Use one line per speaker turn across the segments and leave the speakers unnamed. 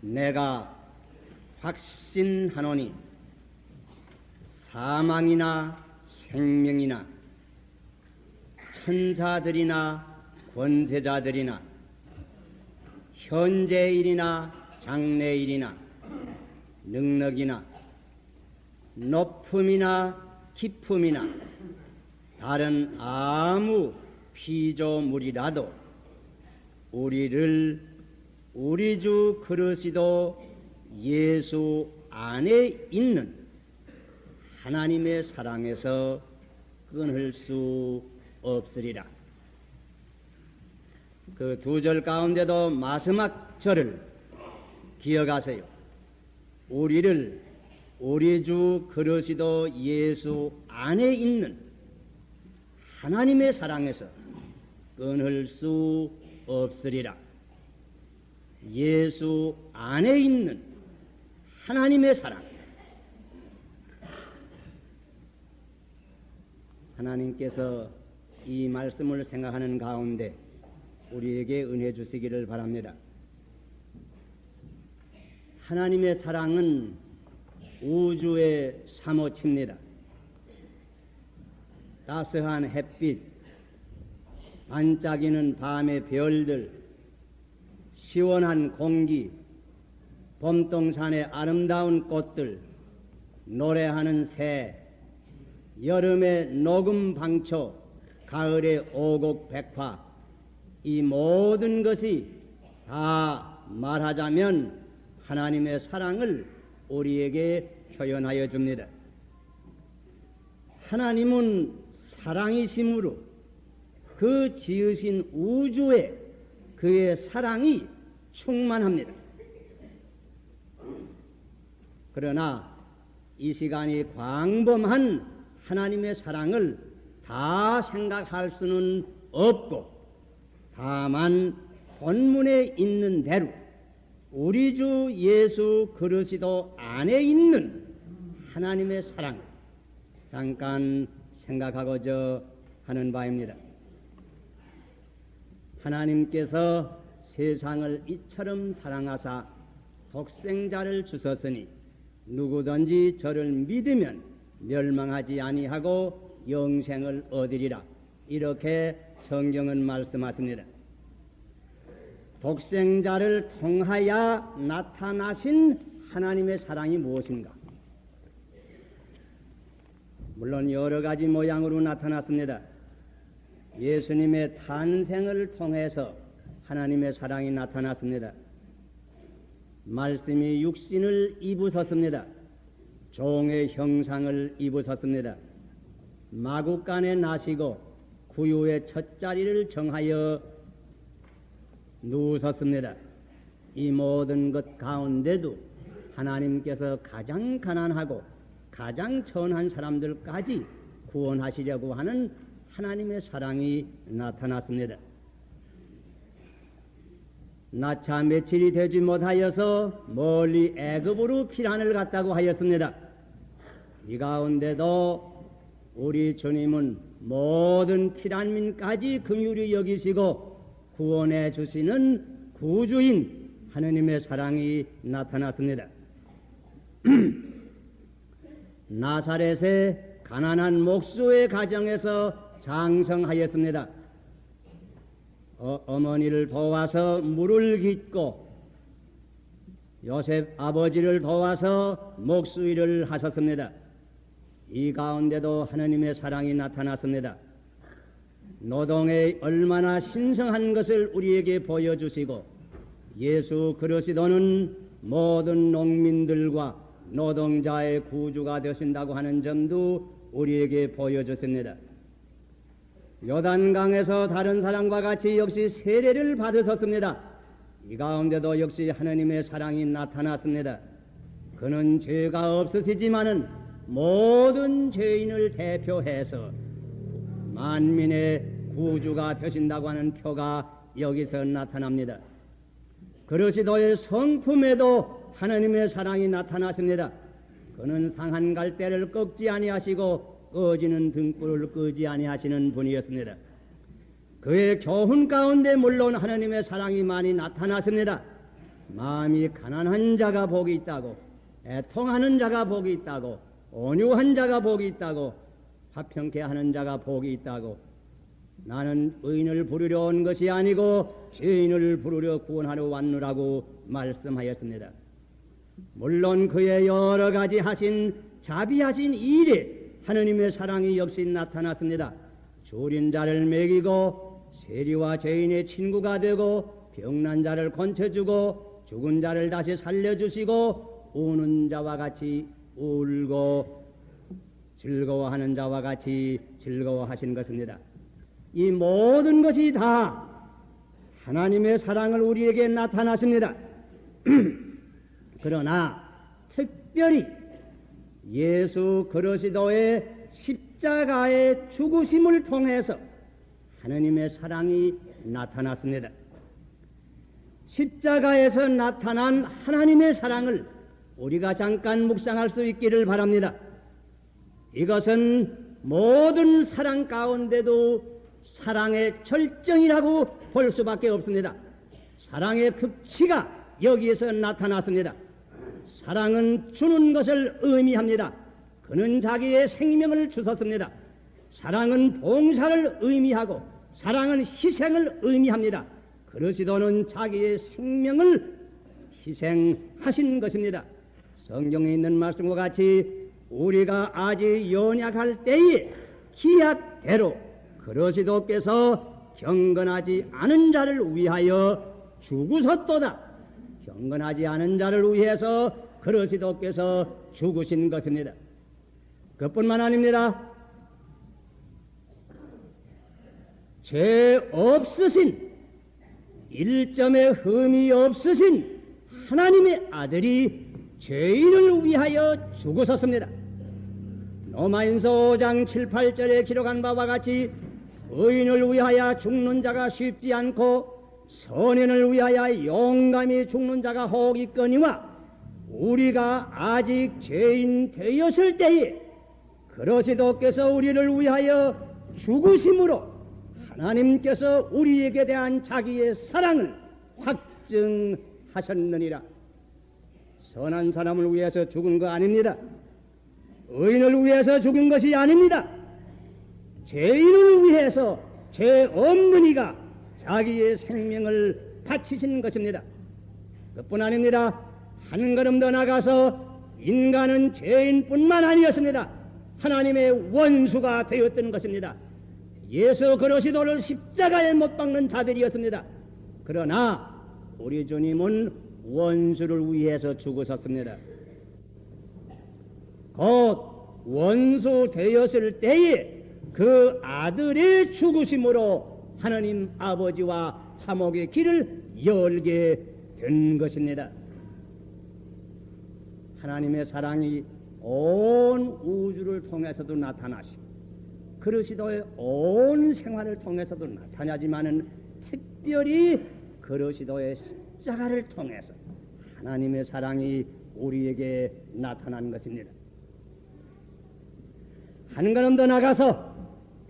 내가 확신하노니 사망이나 생명이나 천사들이나 권세자들이나 현재일이나 장래일이나 능력이나 높음이나 깊음이나 다른 아무 피조물이라도 우리를 우리 주 그리스도 예수 안에 있는 하나님의 사랑에서 끊을 수 없으리라. 그 두 절 가운데도 마지막 절을 기억하세요. 우리를 우리 주 그리스도 예수 안에 있는 하나님의 사랑에서 끊을 수 없으리라. 예수 안에 있는 하나님의 사랑. 하나님께서 이 말씀을 생각하는 가운데 우리에게 은혜 주시기를 바랍니다. 하나님의 사랑은 우주의 사모칩니다. 따스한 햇빛, 반짝이는 밤의 별들, 시원한 공기, 봄동산의 아름다운 꽃들, 노래하는 새, 여름의 녹음 방초, 가을의 오곡 백화, 이 모든 것이 다 말하자면 하나님의 사랑을 우리에게 표현하여 줍니다. 하나님은 사랑이심으로 그 지으신 우주에 그의 사랑이 충만합니다. 그러나 이 시간이 광범한 하나님의 사랑을 다 생각할 수는 없고, 다만 본문에 있는 대로 우리 주 예수 그리스도 안에 있는 하나님의 사랑 잠깐 생각하고자 하는 바입니다. 하나님께서 세상을 이처럼 사랑하사 독생자를 주셨으니 누구든지 저를 믿으면 멸망하지 아니하고 영생을 얻으리라. 이렇게 성경은 말씀하십니다. 독생자를 통하여 나타나신 하나님의 사랑이 무엇인가? 물론 여러 가지 모양으로 나타났습니다. 예수님의 탄생을 통해서 하나님의 사랑이 나타났습니다. 말씀이 육신을 입으셨습니다. 종의 형상을 입으셨습니다. 마구간에 나시고 구유의 첫자리를 정하여 누우셨습니다. 이 모든 것 가운데도 하나님께서 가장 가난하고 가장 천한 사람들까지 구원하시려고 하는 하나님의 사랑이 나타났습니다. 나차 며칠이 되지 못하여서 멀리 애굽으로 피난을 갔다고 하였습니다. 이 가운데도 우리 주님은 모든 피난민까지 긍휼히 여기시고 구원해 주시는 구주인 하느님의 사랑이 나타났습니다. 나사렛의 가난한 목수의 가정에서 장성하였습니다. 어머니를 도와서 물을 깃고 요셉 아버지를 도와서 목수일을 하셨습니다. 이 가운데도 하느님의 사랑이 나타났습니다. 노동에 얼마나 신성한 것을 우리에게 보여주시고 예수 그리스도는 모든 농민들과 노동자의 구주가 되신다고 하는 점도 우리에게 보여줬습니다. 요단강에서 다른 사람과 같이 역시 세례를 받으셨습니다. 이 가운데도 역시 하느님의 사랑이 나타났습니다. 그는 죄가 없으시지만은 모든 죄인을 대표해서 만민의 구주가 되신다고 하는 표가 여기서 나타납니다. 그리스도의 성품에도 하느님의 사랑이 나타났습니다. 그는 상한 갈대를 꺾지 아니하시고 꺼지는 등불을 끄지 아니하시는 분이었습니다. 그의 교훈 가운데 물론 하느님의 사랑이 많이 나타났습니다. 마음이 가난한 자가 복이 있다고, 애통하는 자가 복이 있다고, 온유한 자가 복이 있다고, 화평케 하는 자가 복이 있다고. 나는 의인을 부르려 온 것이 아니고 죄인을 부르려 구원하러 왔노라고 말씀하였습니다. 물론 그의 여러 가지 하신 자비하신 일에 하느님의 사랑이 역시 나타났습니다. 줄인 자를 먹이고 세리와 죄인의 친구가 되고 병난 자를 건쳐주고 죽은 자를 다시 살려주시고 우는 자와 같이 울고 즐거워하는 자와 같이 즐거워하신 것입니다. 이 모든 것이 다 하나님의 사랑을 우리에게 나타났습니다. 그러나 특별히 예수 그리스도의 십자가의 죽으심을 통해서 하나님의 사랑이 나타났습니다. 십자가에서 나타난 하나님의 사랑을 우리가 잠깐 묵상할 수 있기를 바랍니다. 이것은 모든 사랑 가운데도 사랑의 절정이라고 볼 수밖에 없습니다. 사랑의 극치가 여기에서 나타났습니다. 사랑은 주는 것을 의미합니다. 그는 자기의 생명을 주셨습니다. 사랑은 봉사를 의미하고 사랑은 희생을 의미합니다. 그리스도는 자기의 생명을 희생하신 것입니다. 성경에 있는 말씀과 같이 우리가 아직 연약할 때에 기약대로 그리스도께서 경건하지 않은 자를 위하여 죽으셨도다. 경건하지 않은 자를 위해서 그리스도께서 죽으신 것입니다. 그뿐만 아닙니다. 죄 없으신, 일점의 흠이 없으신 하나님의 아들이 죄인을 위하여 죽으셨습니다. 로마인서 5장 7, 8절에 기록한 바와 같이 의인을 위하여 죽는 자가 쉽지 않고 선인을 위하여 용감히 죽는 자가 혹 있거니와 우리가 아직 죄인 되었을 때에 그리스도께서 우리를 위하여 죽으심으로 하나님께서 우리에게 대한 자기의 사랑을 확증하셨느니라. 선한 사람을 위해서 죽은 거 아닙니다. 의인을 위해서 죽은 것이 아닙니다. 죄인을 위해서 죄 없는 이가 자기의 생명을 바치신 것입니다. 그뿐 아닙니다. 한 걸음 더 나가서 인간은 죄인뿐만 아니었습니다. 하나님의 원수가 되었던 것입니다. 예수 그리스도를 십자가에 못 박는 자들이었습니다. 그러나 우리 주님은 원수를 위해서 죽으셨습니다. 곧 원수 되었을 때에 그 아들의 죽으심으로 하나님 아버지와 화목의 길을 열게 된 것입니다. 하나님의 사랑이 온 우주를 통해서도 나타나시고 그리스도의 온 생활을 통해서도 나타나지만은 특별히 그리스도의 십자가를 통해서 하나님의 사랑이 우리에게 나타난 것입니다. 한 걸음 더 나가서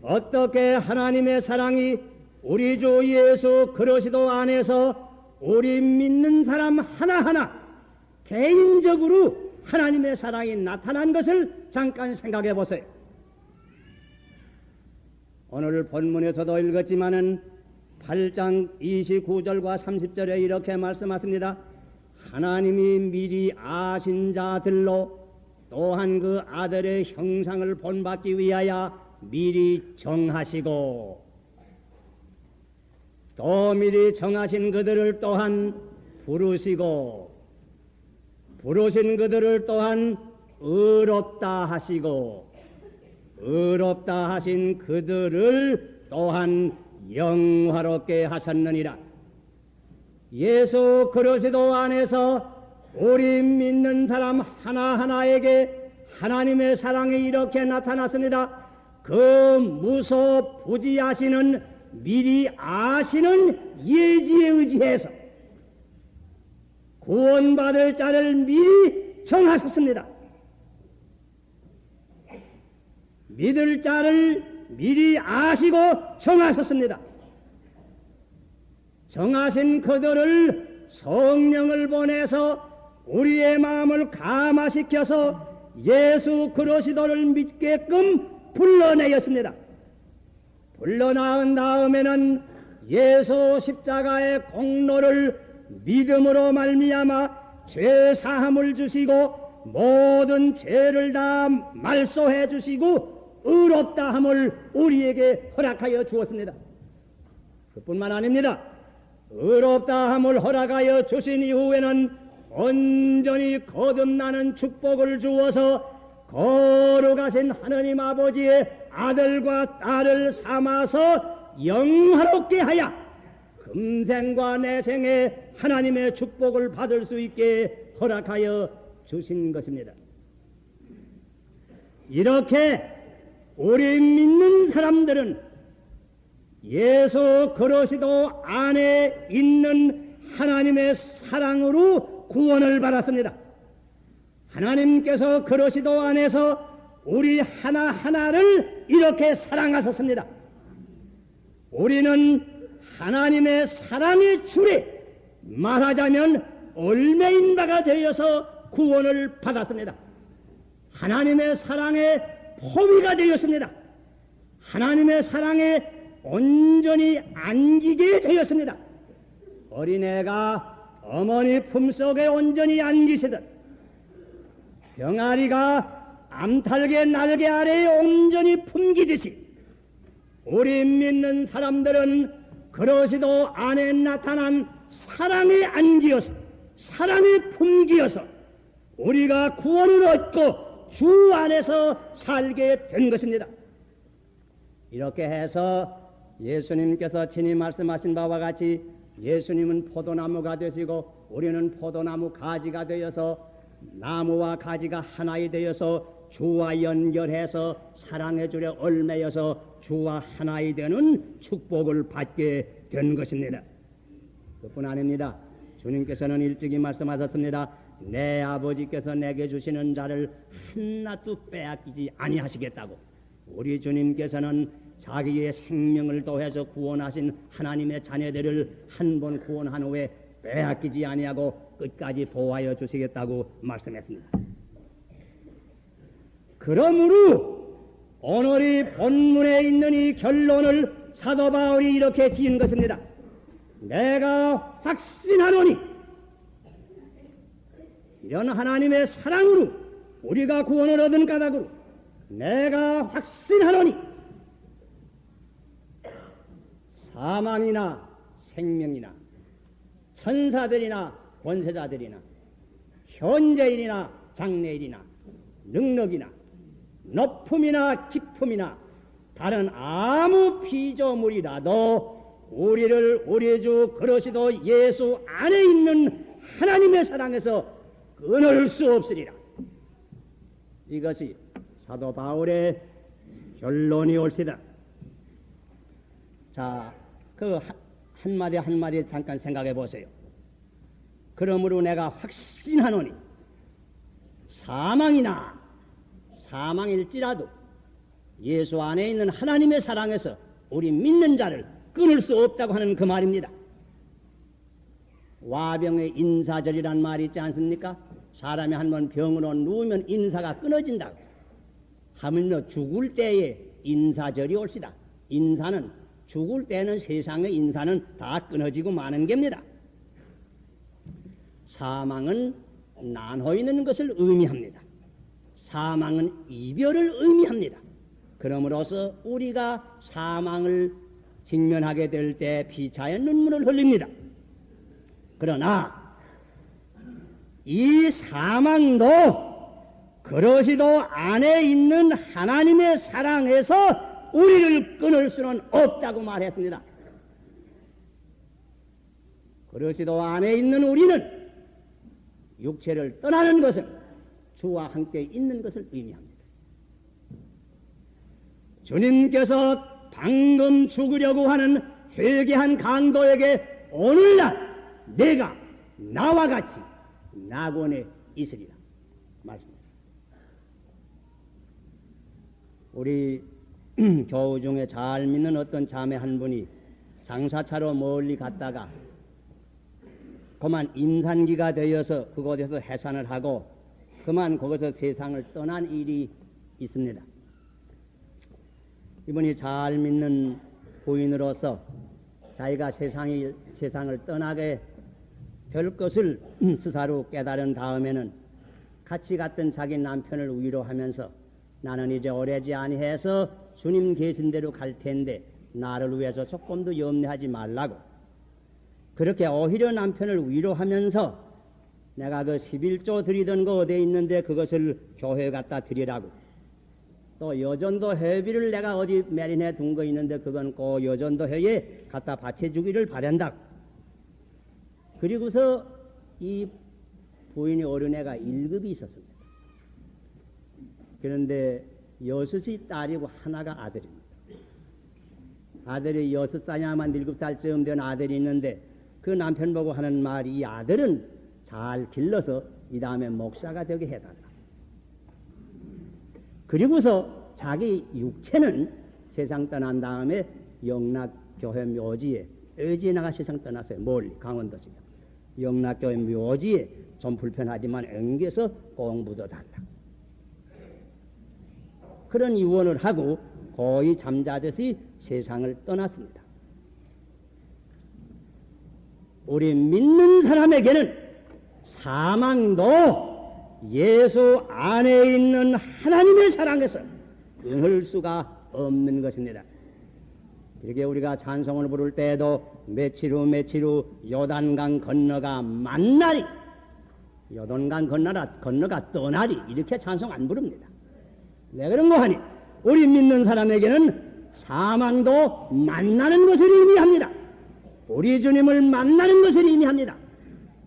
어떻게 하나님의 사랑이 우리 주 예수 그리스도 안에서 우리 믿는 사람 하나하나 개인적으로 하나님의 사랑이 나타난 것을 잠깐 생각해 보세요. 오늘 본문에서도 읽었지만은 8장 29절과 30절에 이렇게 말씀하십니다. 하나님이 미리 아신 자들로 또한 그 아들의 형상을 본받기 위하여 미리 정하시고 또 미리 정하신 그들을 또한 부르시고 부르신 그들을 또한 의롭다 하시고 의롭다 하신 그들을 또한 영화롭게 하셨느니라. 예수 그리스도 안에서 우리 믿는 사람 하나하나에게 하나님의 사랑이 이렇게 나타났습니다. 그 무소부지하시는 미리 아시는 예지에 의지해서 구원받을 자를 미리 정하셨습니다. 믿을 자를 미리 아시고 정하셨습니다. 정하신 그들을 성령을 보내서 우리의 마음을 감화시켜서 예수 그리스도를 믿게끔 불러내었습니다. 불러나은 다음에는 예수 십자가의 공로를 믿음으로 말미암아 죄 사함을 주시고 모든 죄를 다 말소해 주시고 의롭다 함을 우리에게 허락하여 주었습니다. 그뿐만 아닙니다. 의롭다 함을 허락하여 주신 이후에는 온전히 거듭나는 축복을 주어서 거룩하신 하느님 아버지의 아들과 딸을 삼아서 영화롭게 하여 금생과 내생에 하나님의 축복을 받을 수 있게 허락하여 주신 것입니다. 이렇게 우리 믿는 사람들은 예수 그리스도 안에 있는 하나님의 사랑으로 구원을 받았습니다. 하나님께서 그리스도 안에서 우리 하나하나를 이렇게 사랑하셨습니다. 우리는 하나님의 사랑의 줄에 말하자면 얽매인 바가 되어서 구원을 받았습니다. 하나님의 사랑의 포위가 되었습니다. 하나님의 사랑에 온전히 안기게 되었습니다. 어린애가 어머니 품속에 온전히 안기시듯 병아리가 암탉의 날개 아래에 온전히 품기듯이 우리 믿는 사람들은 그리스도 안에 나타난 사랑의 안기여서 사랑의 품기여서 우리가 구원을 얻고 주 안에서 살게 된 것입니다. 이렇게 해서 예수님께서 친히 말씀하신 바와 같이 예수님은 포도나무가 되시고 우리는 포도나무 가지가 되어서 나무와 가지가 하나이 되어서 주와 연결해서 사랑의 줄에 얽매여서 주와 하나이 되는 축복을 받게 된 것입니다. 그뿐 아닙니다. 주님께서는 일찍이 말씀하셨습니다. 내 아버지께서 내게 주시는 자를 하나도 빼앗기지 아니하시겠다고. 우리 주님께서는 자기의 생명을 더해서 구원하신 하나님의 자녀들을 한 번 구원한 후에 빼앗기지 아니하고 끝까지 보호하여 주시겠다고 말씀했습니다. 그러므로 오늘 이 본문에 있는 이 결론을 사도 바울이 이렇게 지은 것입니다. 내가 확신하노니 이런 하나님의 사랑으로 우리가 구원을 얻은 까닭으로 내가 확신하노니 사망이나 생명이나 천사들이나 권세자들이나 현재일이나 장래일이나 능력이나 높음이나 깊음이나 다른 아무 피조물이라도 우리를 우리 주 그리스도 예수 안에 있는 하나님의 사랑에서 끊을 수 없으리라. 이것이 사도 바울의 결론이 옳시다. 자, 그 한마디 한마디 잠깐 생각해 보세요. 그러므로 내가 확신하노니 사망일지라도 예수 안에 있는 하나님의 사랑에서 우리 믿는 자를 끊을 수 없다고 하는 그 말입니다. 와병의 인사절이란 말이 있지 않습니까? 사람이 한번 병으로 누우면 인사가 끊어진다고. 하물며 죽을 때에 인사절이 올시다. 인사는 죽을 때는 세상의 인사는 다 끊어지고 마는 겁니다. 사망은 난호있는 것을 의미합니다. 사망은 이별을 의미합니다. 그러므로서 우리가 사망을 직면하게 될 때 피차의 눈물을 흘립니다. 그러나 이 사망도 그리스도 안에 있는 하나님의 사랑에서 우리를 끊을 수는 없다고 말했습니다. 그리스도 안에 있는 우리는 육체를 떠나는 것은 주와 함께 있는 것을 의미합니다. 주님께서 방금 죽으려고 하는 회개한 강도에게 오늘날 내가 나와 같이 낙원에 있으리라 말씀입니다. 우리 교우 중에 잘 믿는 어떤 자매 한 분이 장사차로 멀리 갔다가 그만 임산기가 되어서 그곳에서 해산을 하고 그만 거기서 세상을 떠난 일이 있습니다. 이분이 잘 믿는 부인으로서 자기가 세상을 떠나게 될 것을 스스로 깨달은 다음에는 같이 갔던 자기 남편을 위로하면서 나는 이제 오래지 아니해서 주님 계신 대로 갈 텐데 나를 위해서 조금도 염려하지 말라고 그렇게 오히려 남편을 위로하면서 내가 그 11조 드리던 거 어디에 있는데 그것을 교회에 갖다 드리라고 또 여전도 회비를 내가 어디 매린해 둔 거 있는데 그건 꼭 여전도 회에 갖다 바쳐주기를 바란다. 그리고서 이 부인이 어린애가 1급이 있었습니다. 그런데 6이 딸이고 하나가 아들입니다. 아들이 6살이냐만 7살쯤 된 아들이 있는데 그 남편 보고 하는 말이 이 아들은 잘 길러서 이 다음에 목사가 되게 해달라. 그리고서 자기 육체는 세상 떠난 다음에 영락교회 묘지에 나가 세상 떠났어요. 멀리 강원도 지역 영락교회 묘지에 좀 불편하지만 앵겨서 공부도 달라. 그런 유언을 하고 거의 잠자듯이 세상을 떠났습니다. 우리 믿는 사람에게는 사망도 예수 안에 있는 하나님의 사랑에서 끊을 수가 없는 것입니다. 이렇게 우리가 찬송을 부를 때에도 며칠 후 요단강 건너가 만나리 요단강 건너가 떠나리 이렇게 찬송 안 부릅니다. 왜 그런 거 하니? 우리 믿는 사람에게는 사망도 만나는 것을 의미합니다. 우리 주님을 만나는 것을 의미합니다.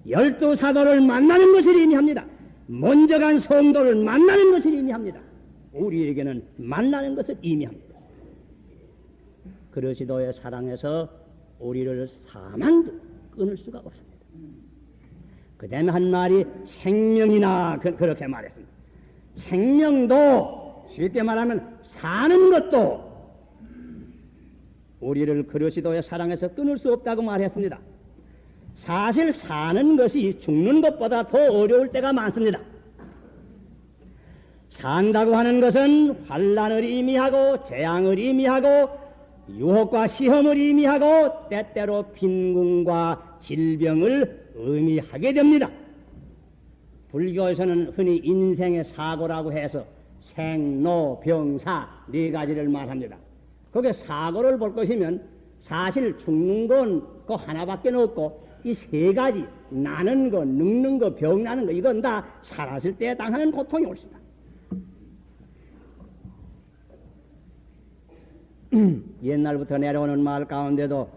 12사도를 만나는 것을 의미합니다. 먼저 간 성도를 만나는 것을 의미합니다. 우리에게는 만나는 것을 의미합니다. 그리스도의 사랑에서 우리를 사망도 끊을 수가 없습니다. 그 다음에 한 말이 생명이나 그렇게 말했습니다. 생명도 쉽게 말하면 사는 것도 우리를 그리스도의 사랑에서 끊을 수 없다고 말했습니다. 사실 사는 것이 죽는 것보다 더 어려울 때가 많습니다. 산다고 하는 것은 환난을 의미하고 재앙을 의미하고 유혹과 시험을 의미하고 때때로 빈궁과 질병을 의미하게 됩니다. 불교에서는 흔히 인생의 사고라고 해서 생로 병사 4가지를 말합니다. 거기에 사고를 볼 것이면 사실 죽는 건 그 하나밖에 없고 이 3가지 나는 거, 늙는 거, 병나는 거 이건 다 살았을 때 당하는 고통이 옳습니다. 옛날부터 내려오는 말 가운데도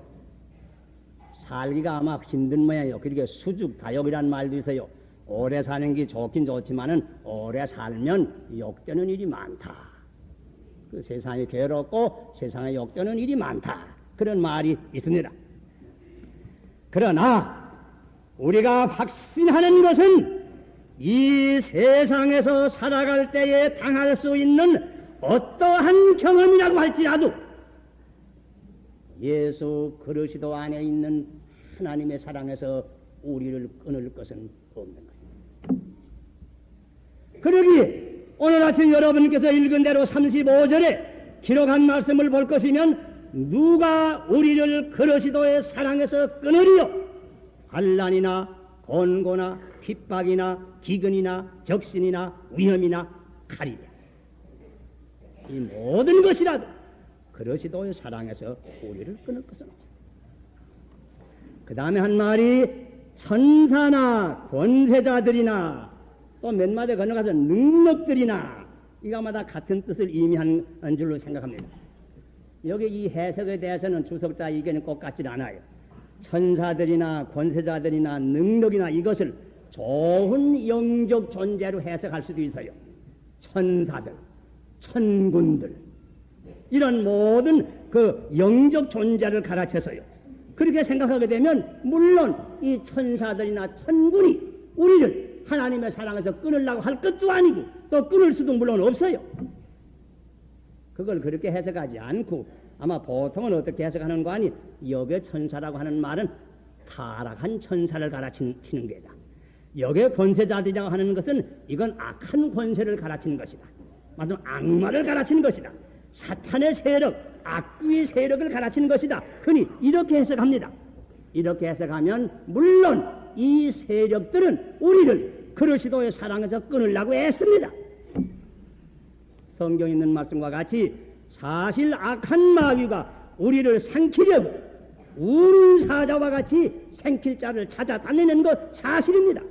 살기가 아마 힘든 모양이에요. 그러니까 수죽다욕이란 말도 있어요. 오래 사는 게 좋긴 좋지만은 오래 살면 욕되는 일이 많다. 그 세상이 괴롭고 세상에 욕되는 일이 많다. 그런 말이 있습니다. 그러나 우리가 확신하는 것은 이 세상에서 살아갈 때에 당할 수 있는 어떠한 경험이라고 할지라도 예수 그리스도 안에 있는 하나님의 사랑에서 우리를 끊을 것은 없는 것입니다. 그러기에 오늘 아침 여러분께서 읽은 대로 35절에 기록한 말씀을 볼 것이면 누가 우리를 그리스도의 사랑에서 끊으리요? 환난이나 곤고나 핍박이나 기근이나 적신이나 위험이나 칼이랴. 이 모든 것이라도 그리스도의 사랑에서 우리를 끊을 것은 없습니다. 그 다음에 한 말이 천사나 권세자들이나 또 몇 마디 건너가서 능력들이나 이거마다 같은 뜻을 의미하는 줄로 생각합니다. 여기 이 해석에 대해서는 주석자 의견이 꼭 같지는 않아요. 천사들이나 권세자들이나 능력이나 이것을 좋은 영적 존재로 해석할 수도 있어요. 천사들, 천군들 이런 모든 그 영적 존재를 가르쳐서요. 그렇게 생각하게 되면 물론 이 천사들이나 천군이 우리를 하나님의 사랑에서 끊으려고 할 것도 아니고 또 끊을 수도 물론 없어요. 그걸 그렇게 해석하지 않고 아마 보통은 어떻게 해석하는 거 아니 여기에 천사라고 하는 말은 타락한 천사를 가르치는 게다. 여기에 권세자들이라고 하는 것은 이건 악한 권세를 가르치는 것이다. 맞아, 악마를 가르치는 것이다. 사탄의 세력, 악귀의 세력을 가르치는 것이다. 흔히 이렇게 해석합니다. 이렇게 해석하면 물론 이 세력들은 우리를 그리스도의 사랑에서 끊으려고 애씁니다. 성경에 있는 말씀과 같이 사실 악한 마귀가 우리를 삼키려고 우는 사자와 같이 생킬 자를 찾아다니는 것 사실입니다.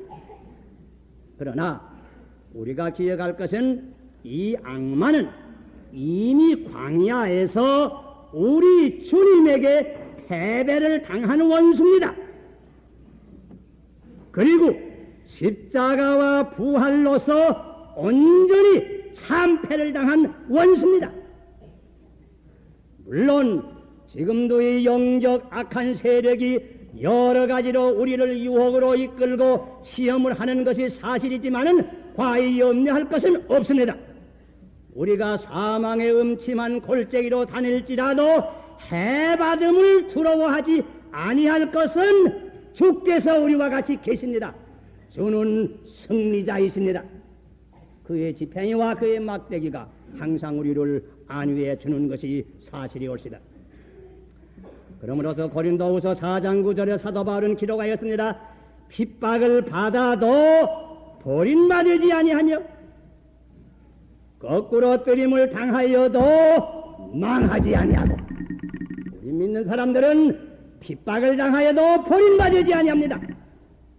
그러나 우리가 기억할 것은 이 악마는 이미 광야에서 우리 주님에게 패배를 당한 원수입니다. 그리고 십자가와 부활로서 온전히 참패를 당한 원수입니다. 물론 지금도 이 영적 악한 세력이 여러 가지로 우리를 유혹으로 이끌고 시험을 하는 것이 사실이지만은 과히 염려할 것은 없습니다. 우리가 사망의 음침한 골짜기로 다닐지라도 해받음을 두려워하지 아니할 것은 주께서 우리와 같이 계십니다. 주는 승리자이십니다. 그의 지팡이와 그의 막대기가 항상 우리를 안위해 주는 것이 사실이올시다. 그러므로서 고린도후서 4장 9절에 사도 바울은 기록하였습니다. 핍박을 받아도 버림받지 아니하며 거꾸로 뜨림을 당하여도 망하지 아니하고, 우리 믿는 사람들은 핍박을 당하여도 버림받지 아니합니다.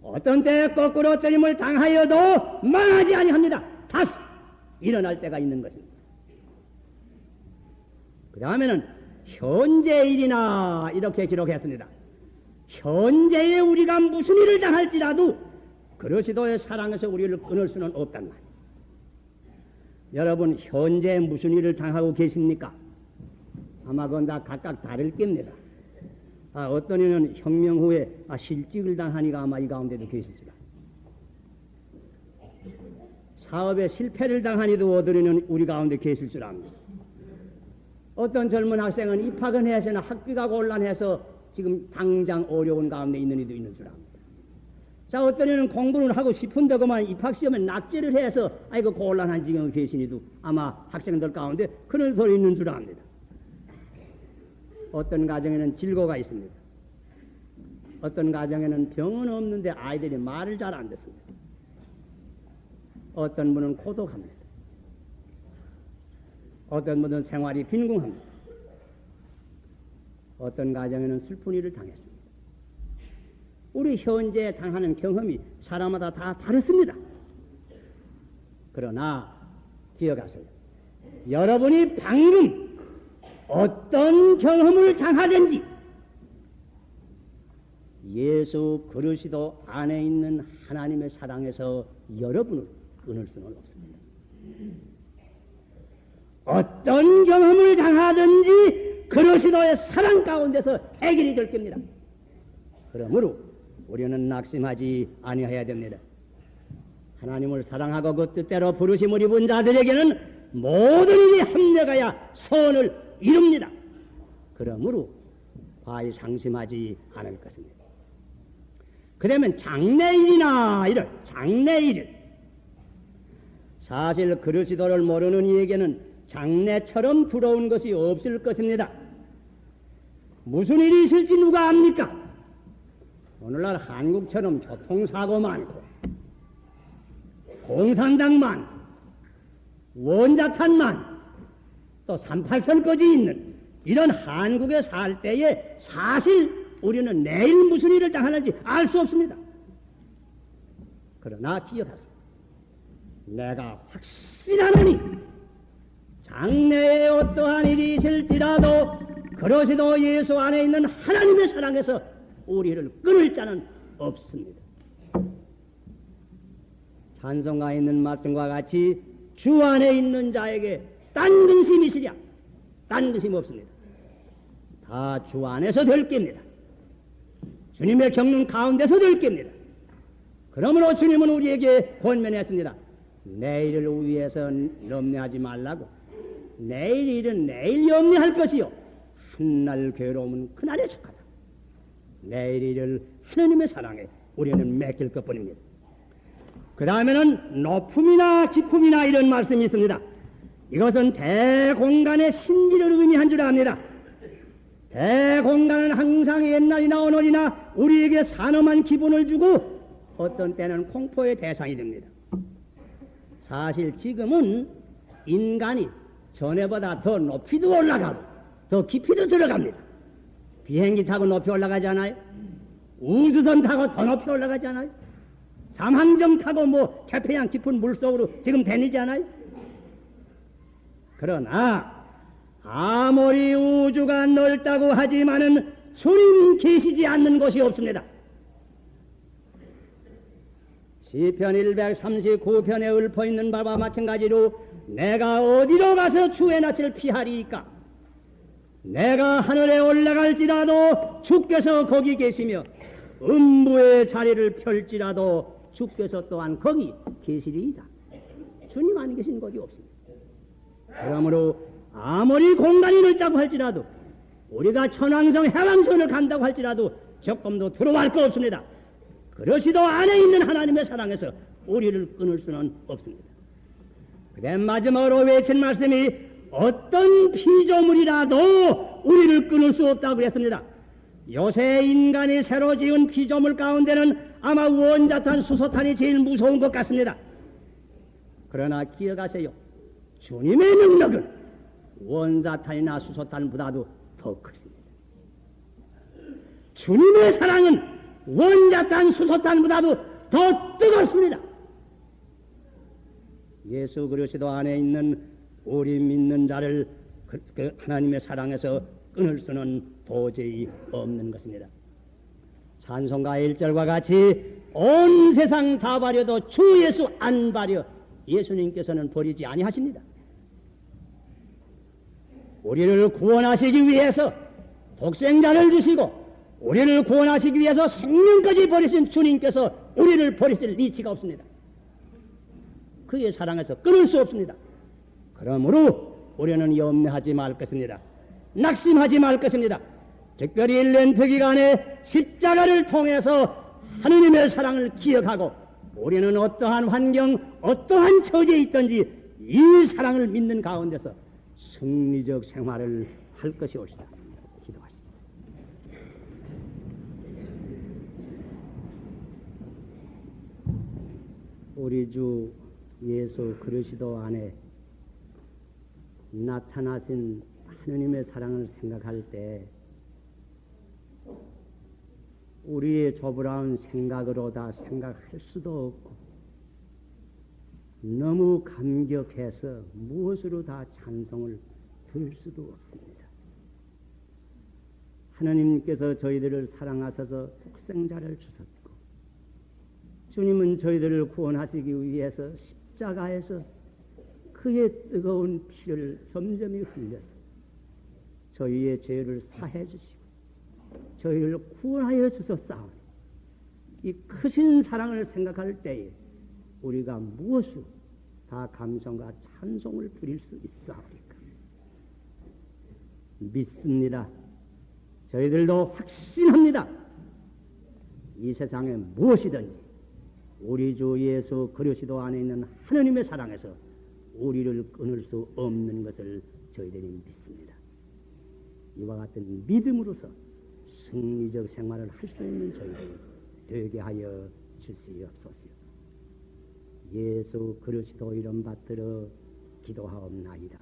어떤 때 거꾸로 뜨림을 당하여도 망하지 아니합니다. 다시 일어날 때가 있는 것입니다. 그 다음에는 현재일이나 이렇게 기록했습니다. 현재에 우리가 무슨 일을 당할지라도 그리스도의 사랑에서 우리를 끊을 수는 없단 말이에요. 여러분, 현재 무슨 일을 당하고 계십니까? 아마 그건 다 각각 다를 겁니다. 어떤 이는 혁명 후에 실직을 당하니까 아마 이 가운데도 계실지라. 사업에 실패를 당하니도 어떤 이는 우리 가운데 계실 줄 압니다. 어떤 젊은 학생은 입학은 해서나 학비가 곤란해서 지금 당장 어려운 가운데 있는 이도 있는 줄 압니다. 자, 어떤 이는 공부를 하고 싶은데 그만 입학시험에 낙제를 해서 아이고 곤란한 지경에 계신 이도 아마 학생들 가운데 그런 소리 있는 줄 압니다. 어떤 가정에는 질고가 있습니다. 어떤 가정에는 병은 없는데 아이들이 말을 잘 안 듣습니다. 어떤 분은 고독합니다. 어떤 분은 생활이 빈궁합니다. 어떤 가정에는 슬픈 일을 당했습니다. 우리 현재 당하는 경험이 사람마다 다 다릅니다. 그러나 기억하세요. 여러분이 방금 어떤 경험을 당하든지 예수 그리스도 안에 있는 하나님의 사랑에서 여러분을 끊을 수는 없습니다. 어떤 경험을 당하든지 그리스도의 사랑 가운데서 해결이 될 겁니다. 그러므로 우리는 낙심하지 아니해야 됩니다. 하나님을 사랑하고 그 뜻대로 부르심을 입은 자들에게는 모든 일이 합력하여 선을 이룹니다. 그러므로 과히 상심하지 않을 것입니다. 그러면 장래일이나 이런 장래일, 사실 그리스도를 모르는 이에게는 장래처럼 두려운 것이 없을 것입니다. 무슨 일이 있을지 누가 압니까? 오늘날 한국처럼 교통사고 많고 공산당 많고 원자탄 많고 또 38선까지 있는 이런 한국에 살 때에 사실 우리는 내일 무슨 일을 당하는지 알 수 없습니다. 그러나 기억하세요. 내가 확신하노니 장래에 어떠한 일이 있을지라도 그리스도 예수 안에 있는 하나님의 사랑에서 우리를 끊을 자는 없습니다. 찬송가에 있는 말씀과 같이 주 안에 있는 자에게 딴 근심이 있으랴. 딴 근심 없습니다. 다 주 안에서 될 겁니다. 주님의 겪는 가운데서 될 겁니다. 그러므로 주님은 우리에게 권면했습니다. 내일을 위해서 염려하지 말라고. 내일 일은 내일 염려할 것이요 한날 괴로움은 그날에 족하다. 내일 이를 하느님의 사랑에 우리는 맡길 것뿐입니다. 그 다음에는 높음이나 깊음이나 이런 말씀이 있습니다. 이것은 대공간의 신비를 의미한 줄 압니다. 대공간은 항상 옛날이나 오늘이나 우리에게 산엄한 기분을 주고 어떤 때는 공포의 대상이 됩니다. 사실 지금은 인간이 전에보다 더 높이도 올라가고 더 깊이도 들어갑니다. 비행기 타고 높이 올라가잖아요. 우주선 타고 더 높이 올라가잖아요. 잠항정 타고 뭐 태평양 깊은 물속으로 지금 다니잖아요. 그러나 아무리 우주가 넓다고 하지만은 주님 계시지 않는 곳이 없습니다. 시편 139편에 읊어 있는 바와 마찬가지로 내가 어디로 가서 주의 낯을 피하리이까? 내가 하늘에 올라갈지라도 주께서 거기 계시며 음부의 자리를 펼지라도 주께서 또한 거기 계시리이다. 주님 안 계신 곳이 없습니다. 그러므로 아무리 공간이 넓다고 할지라도 우리가 천왕성 해왕성을 간다고 할지라도 조금도 두려워할 거 없습니다. 그러시도 안에 있는 하나님의 사랑에서 우리를 끊을 수는 없습니다. 그다음 마지막으로 외친 말씀이 어떤 피조물이라도 우리를 끊을 수 없다고 했습니다. 요새 인간이 새로 지은 피조물 가운데는 아마 원자탄, 수소탄이 제일 무서운 것 같습니다. 그러나 기억하세요. 주님의 능력은 원자탄이나 수소탄보다도 더 크습니다. 주님의 사랑은 원자탄, 수소탄보다도 더 뜨겁습니다. 예수 그리스도 안에 있는 우리 믿는 자를 그 하나님의 사랑에서 끊을 수는 도저히 없는 것입니다. 찬송가 1절과 같이 온 세상 다 버려도 주 예수 안 버려 예수님께서는 버리지 아니하십니다. 우리를 구원하시기 위해서 독생자를 주시고 우리를 구원하시기 위해서 생명까지 버리신 주님께서 우리를 버리실 리치가 없습니다. 그의 사랑에서 끊을 수 없습니다. 그러므로 우리는 염려하지 말 것입니다. 낙심하지 말 것입니다. 특별히 1년 기간에 십자가를 통해서 하느님의 사랑을 기억하고 우리는 어떠한 환경, 어떠한 처지에 있든지 이 사랑을 믿는 가운데서 승리적 생활을 할 것이 옳시다. 기도하십시다. 우리 주 예수 그리스도 안에 나타나신 하느님의 사랑을 생각할 때 우리의 조부라운 생각으로 다 생각할 수도 없고 너무 감격해서 무엇으로 다 찬송을 드릴 수도 없습니다. 하느님께서 저희들을 사랑하셔서 독생자를 주셨고 주님은 저희들을 구원하시기 위해서 십자가에서 그의 뜨거운 피를 점점히 흘려서 저희의 죄를 사해 주시고 저희를 구원하여 주셨사오니 이 크신 사랑을 생각할 때에 우리가 무엇으로 다 감성과 찬송을 드릴 수 있사오리까? 믿습니다. 저희들도 확신합니다. 이 세상에 무엇이든지 우리 주 예수 그리스도 안에 있는 하느님의 사랑에서 우리를 끊을 수 없는 것을 저희들이 믿습니다. 이와 같은 믿음으로서 승리적 생활을 할 수 있는 저희들 되게 하여 주시옵소서. 예수 그리스도 이름 받들어 기도하옵나이다.